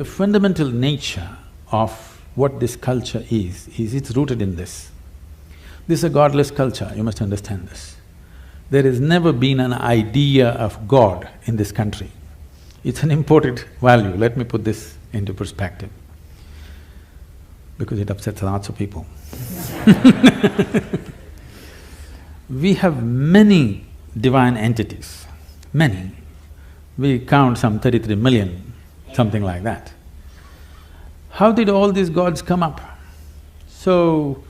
fundamental nature of what this culture is it's rooted in this. This is a godless culture, you must understand this. There has never been an idea of God in this country. It's an imported value, let me put this into perspective, because it upsets lots of people. We have many divine entities, many. We count some 33 million, something like that. How did all these gods come up? So,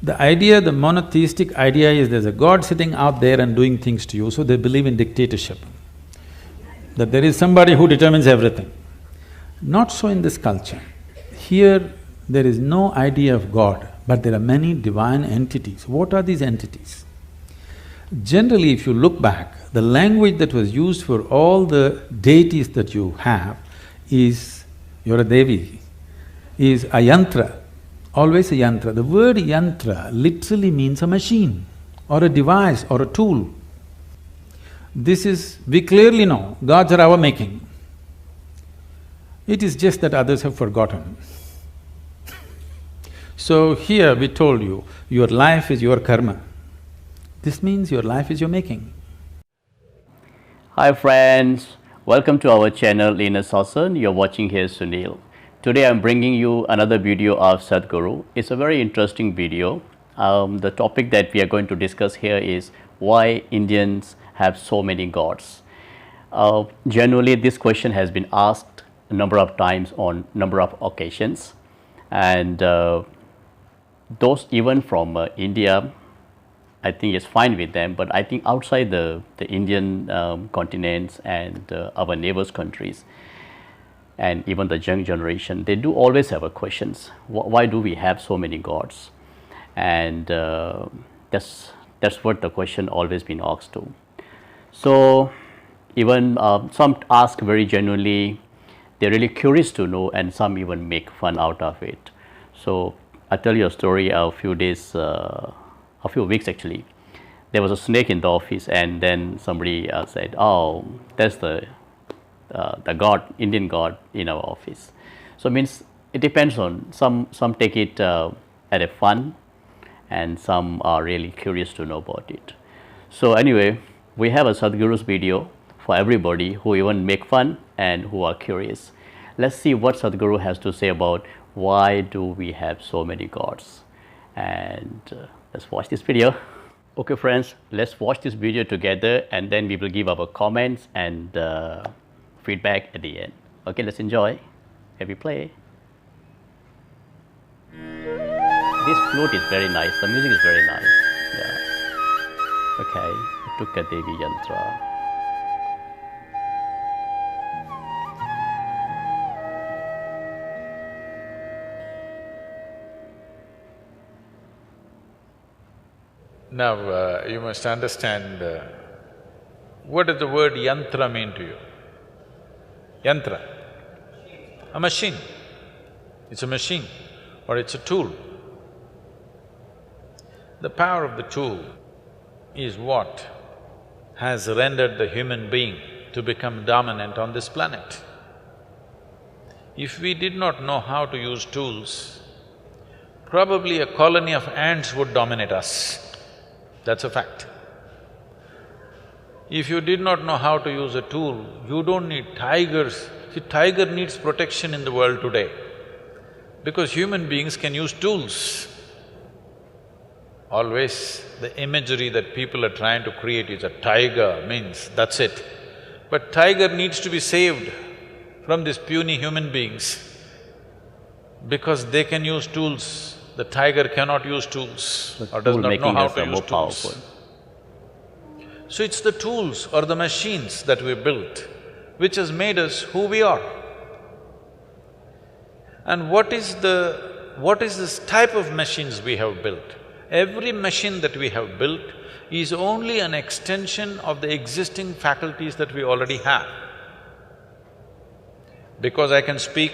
the idea, the monotheistic idea is there's a god sitting out there and doing things to you, so they believe in dictatorship. That there is somebody who determines everything. Not so in this culture. Here, there is no idea of God, but there are many divine entities. What are these entities? Generally, if you look back, the language that was used for all the deities that you have is, you're a Devi, is a yantra, always a yantra. The word yantra literally means a machine or a device or a tool. This is… we clearly know gods are our making. It is just that others have forgotten. So here we told you, your life is your karma. This means your life is your making. Hi friends, welcome to our channel Linus Sasan. You're watching here Sunil. Today I'm bringing you another video of Sadhguru. It's a very interesting video. The topic that we are going to discuss here is why Indians have so many gods. Generally this question has been asked a number of times on number of occasions, and those even from India, I think it's fine with them, but I think outside the Indian continents and our neighbors countries and even the young generation, they do always have a questions, why do we have so many gods? And that's what the question always been asked to. So even some ask very genuinely, they're really curious to know, and some even make fun out of it. So I'll tell you a story. A few weeks actually, there was a snake in the office, and then somebody said, oh, that's the god, Indian god in our office. So means it depends on, some take it at a fun, and some are really curious to know about it. So anyway, we have a Sadhguru's video for everybody who even make fun and who are curious. Let's see what Sadhguru has to say about why do we have so many gods, and let's watch this video. Okay friends, let's watch this video together, and then we will give our comments and feedback at the end. Okay, let's enjoy. Heavy play. This flute is very nice, the music is very nice. Yeah. Okay, Tukka Devi Yantra. Now, you must understand, what does the word yantra mean to you? Yantra, a machine. It's a machine or it's a tool. The power of the tool is what has rendered the human being to become dominant on this planet. If we did not know how to use tools, probably a colony of ants would dominate us. That's a fact. If you did not know how to use a tool, you don't need tigers. See, tiger needs protection in the world today, because human beings can use tools. Always the imagery that people are trying to create is a tiger means that's it. But tiger needs to be saved from these puny human beings, because they can use tools. The tiger cannot use tools or does not know how to use tools. So it's the tools or the machines that we built which has made us who we are. And what is this type of machines we have built? Every machine that we have built is only an extension of the existing faculties that we already have. Because I can speak,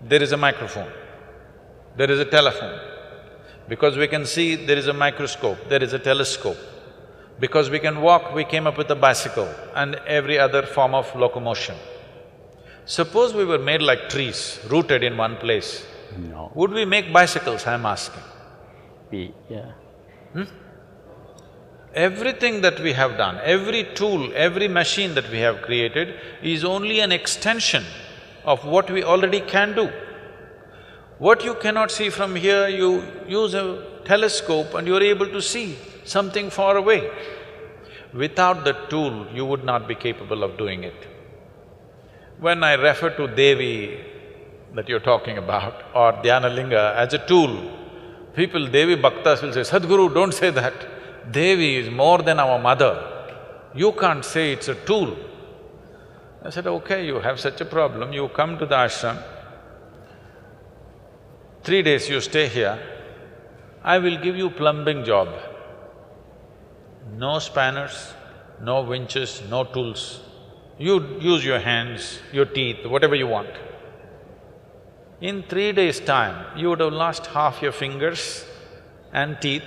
there is a microphone. There is a telephone. Because we can see, there is a microscope, there is a telescope. Because we can walk, we came up with a bicycle and every other form of locomotion. Suppose we were made like trees, rooted in one place, No. would we make bicycles, I'm asking? Yeah. Everything that we have done, every tool, every machine that we have created is only an extension of what we already can do. What you cannot see from here, you use a telescope and you're able to see something far away. Without the tool, you would not be capable of doing it. When I refer to Devi that you're talking about or Dhyanalinga as a tool, people, Devi Bhaktas will say, Sadhguru, don't say that. Devi is more than our mother. You can't say it's a tool. I said, okay, you have such a problem, you come to the ashram, 3 days you stay here, I will give you plumbing job. No spanners, no winches, no tools. You use your hands, your teeth, whatever you want. In 3 days' time, you would have lost half your fingers and teeth.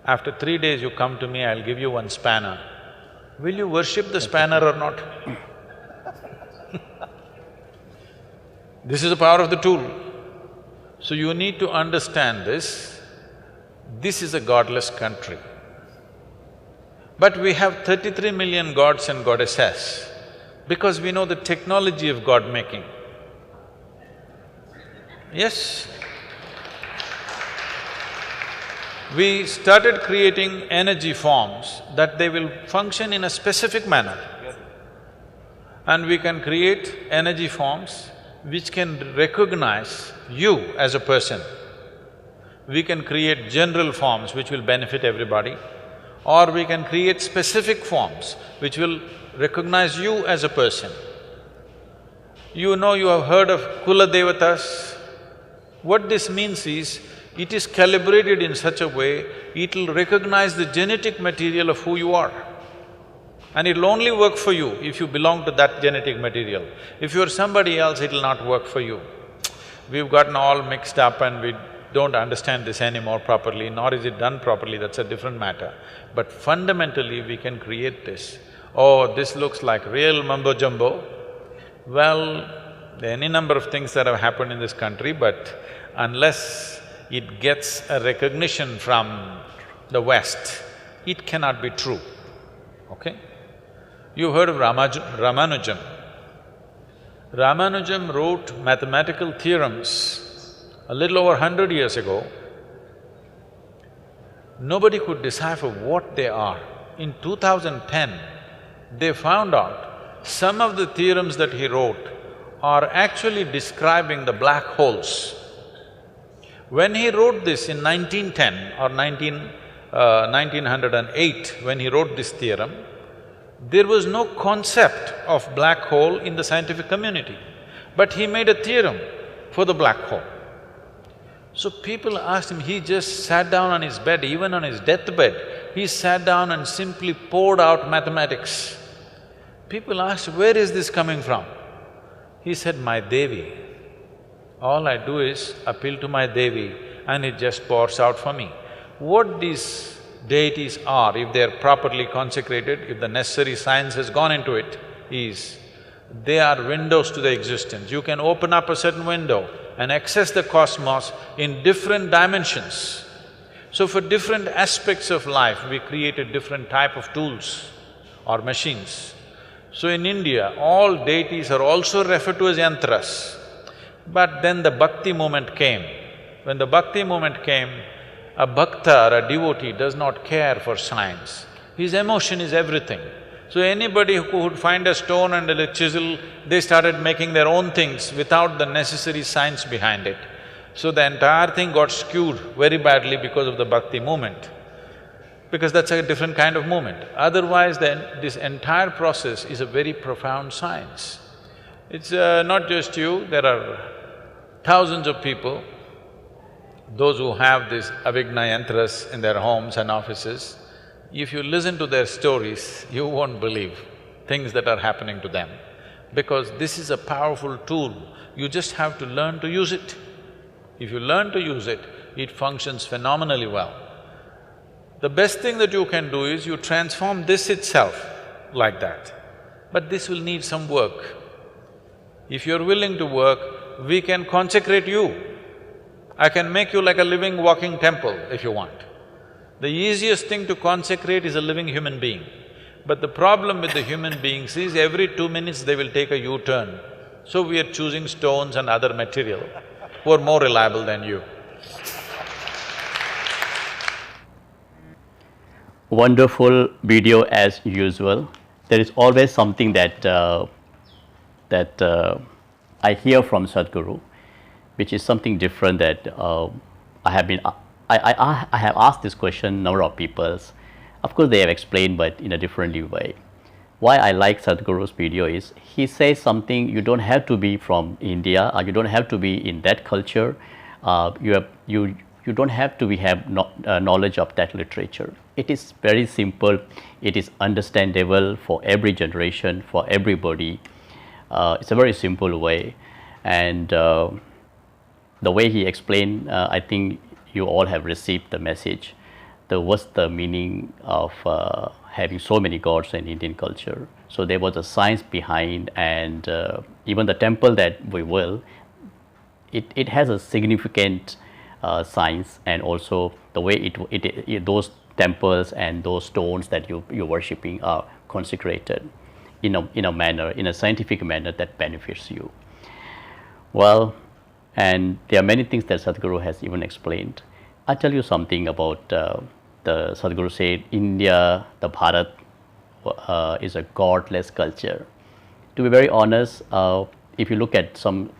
After 3 days you come to me, I'll give you one spanner. Will you worship the spanner or not? This is the power of the tool. So you need to understand this. This is a godless country. But we have 33 million gods and goddesses because we know the technology of God-making. Yes? We started creating energy forms that they will function in a specific manner. And we can create energy forms which can recognize you as a person. We can create general forms which will benefit everybody, or we can create specific forms which will recognize you as a person. You know, you have heard of Kula Devatas. What this means is, it is calibrated in such a way, it'll recognize the genetic material of who you are. And it'll only work for you if you belong to that genetic material. If you're somebody else, it'll not work for you. We've gotten all mixed up and we don't understand this anymore properly, nor is it done properly, that's a different matter. But fundamentally, we can create this. Oh, this looks like real mumbo-jumbo. Well, there are any number of things that have happened in this country, but unless it gets a recognition from the West, it cannot be true, okay? You've heard of Ramanujam. Ramanujam wrote mathematical theorems a little over 100 years ago. Nobody could decipher what they are. In 2010, they found out some of the theorems that he wrote are actually describing the black holes. When he wrote this in 1910 or 1908, when he wrote this theorem, there was no concept of black hole in the scientific community, but he made a theorem for the black hole. So people asked him, he just sat down on his bed, even on his deathbed, he sat down and simply poured out mathematics. People asked, where is this coming from? He said, my Devi. All I do is appeal to my Devi and it just pours out for me. What these deities are, if they are properly consecrated, if the necessary science has gone into it, is they are windows to the existence. You can open up a certain window and access the cosmos in different dimensions. So for different aspects of life, we created different type of tools or machines. So in India, all deities are also referred to as Yantras. But then the bhakti movement came. When the bhakti movement came, a bhakta or a devotee does not care for science. His emotion is everything. So anybody who would find a stone and a chisel, they started making their own things without the necessary science behind it. So the entire thing got skewed very badly because of the bhakti movement, because that's a different kind of movement. Otherwise, then this entire process is a very profound science. It's not just you, there are thousands of people, those who have these Avigna Yantras in their homes and offices. If you listen to their stories, you won't believe things that are happening to them, because this is a powerful tool, you just have to learn to use it. If you learn to use it, it functions phenomenally well. The best thing that you can do is you transform this itself like that, but this will need some work. If you're willing to work, we can consecrate you. I can make you like a living, walking temple if you want. The easiest thing to consecrate is a living human being. But the problem with the human beings is every 2 minutes they will take a U-turn. So we are choosing stones and other material who are more reliable than you. Wonderful video as usual. There is always something that I hear from Sadhguru, which is something different that I have asked this question number of people. Of course, they have explained, but in a different way. Why I like Sadhguru's video is he says something. You don't have to be from India, or you don't have to be in that culture. You don't have to have knowledge of that literature. It is very simple. It is understandable for every generation, for everybody. It's a very simple way, and the way he explained, I think you all have received the message. What's the meaning of having so many gods in Indian culture? So there was a science behind, and even the temple that we will, it has a significant science, and also the way those temples and those stones that you're worshipping are consecrated in a manner, in a scientific manner that benefits you. Well, and there are many things that Sadhguru has even explained. I'll tell you something about the Sadhguru said India, the Bharat is a godless culture. To be very honest, if you look at some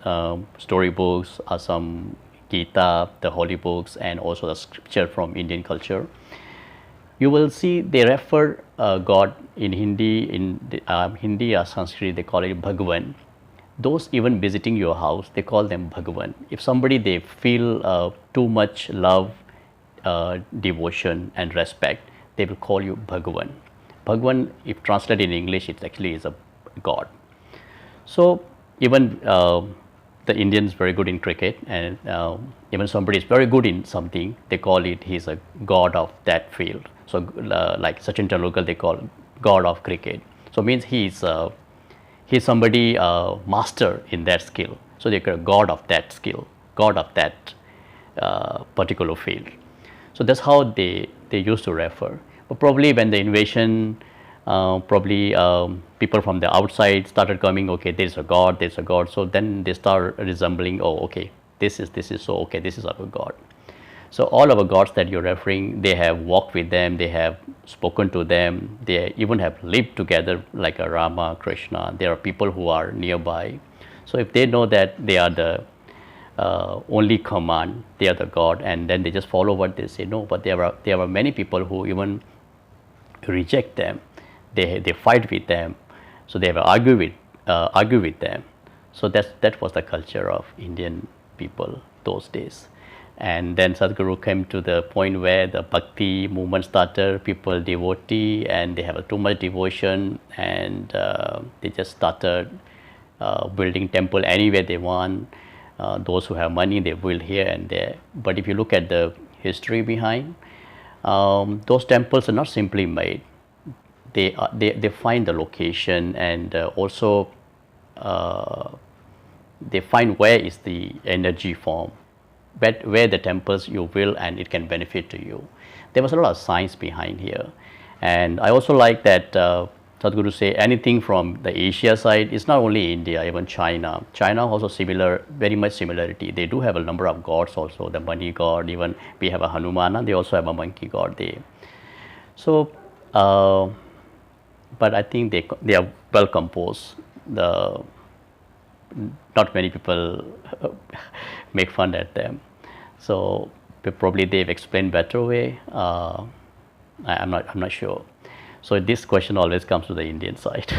storybooks or some Gita, the holy books, and also the scripture from Indian culture, you will see they refer God in Hindi or Sanskrit, they call it Bhagavan. Those even visiting your house, they call them Bhagavan. If somebody they feel too much love, devotion and respect, they will call you Bhagavan. Bhagavan, if translated in English, it actually is a God. So even the Indians very good in cricket, and even somebody is very good in something, they call it he's a god of that field. So like Sachin Tendulkar, they call god of cricket. So means he's somebody master in that skill. So they call god of that skill, god of that particular field. So that's how they used to refer. But probably when the invasion, people from the outside started coming, okay, there's a god, so then they start resembling, oh, okay, this is so, okay, this is our god. So all our gods that you're referring, they have walked with them, they have spoken to them, they even have lived together like a Rama, Krishna. There are people who are nearby. So if they know that they are the only command, they are the god, and then they just follow what they say, no, but there are many people who even reject them. They fight with them, so they have argue with them. So that was the culture of Indian people those days. And then Sadhguru came to the point where the bhakti movement started, people devotee, and they have too much devotion, and they just started building temple anywhere they want. Those who have money, they build here and there. But if you look at the history behind, those temples are not simply made. They find the location, and also they find where is the energy form, where the temples you will, and it can benefit to you. There was a lot of science behind here. And I also like that Sadhguru say anything from the Asia side, it's not only India, even China. China also similar, very much similarity. They do have a number of gods also, the money god, even we have a Hanumana, they also have a monkey god there. So, but I think they are well composed. Not many people make fun at them. So probably they've explained better way. I'm not sure. So this question always comes to the Indian side.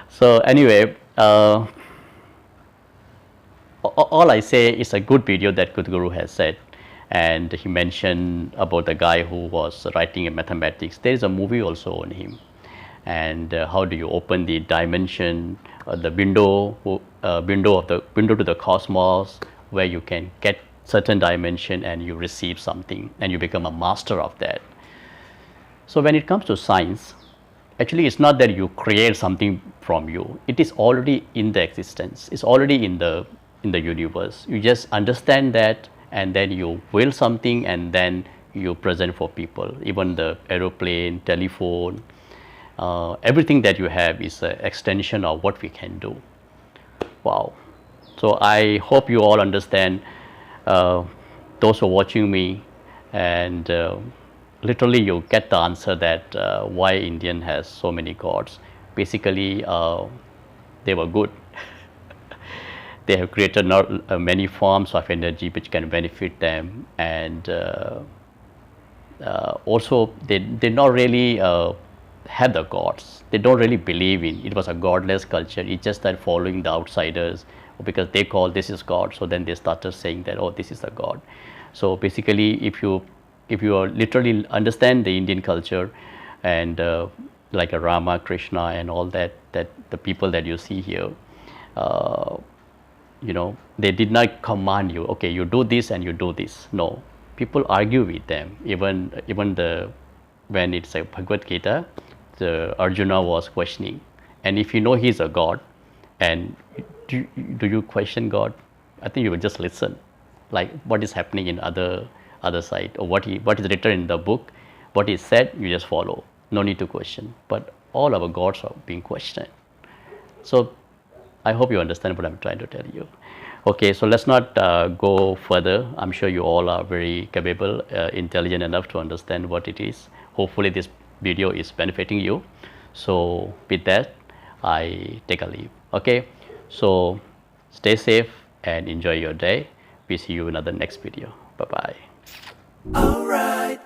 So anyway, all I say is a good video that Sadhguru has said. And he mentioned about the guy who was writing in mathematics. There is a movie also on him. And how do you open the dimension, the window to the cosmos, where you can get certain dimension and you receive something and you become a master of that. So when it comes to science, actually it's not that you create something from you. It is already in the existence. It's already in the universe. You just understand that, and then you will something, and then you present for people. Even the aeroplane, telephone, everything that you have is an extension of what we can do. Wow. So I hope you all understand, those who are watching me, and literally you get the answer that why Indian has so many gods. Basically, they were good. They have created many forms of energy which can benefit them, and also they not really have the gods. They don't really believe in it. Was a godless culture. It's just that following the outsiders, because they call this is God, so then they started saying that, oh, this is a god. So basically, if you literally understand the Indian culture, and like a Rama, Krishna, and all that the people that you see here, they did not command you, okay, you do this and you do this. No, people argue with them. Even when it's a Bhagavad Gita, the Arjuna was questioning, and if you know he's a god, and do you question God? I think you will just listen, like what is happening in other side, or what is written in the book, what is said, you just follow. No need to question. But all our gods are being questioned. So I hope you understand what I'm trying to tell you. Okay, so let's not go further. I'm sure you all are very capable, intelligent enough to understand what it is. Hopefully this video is benefiting you. So with that, I take a leave. Okay, so stay safe and enjoy your day. We see you in another next video. Bye bye. All right.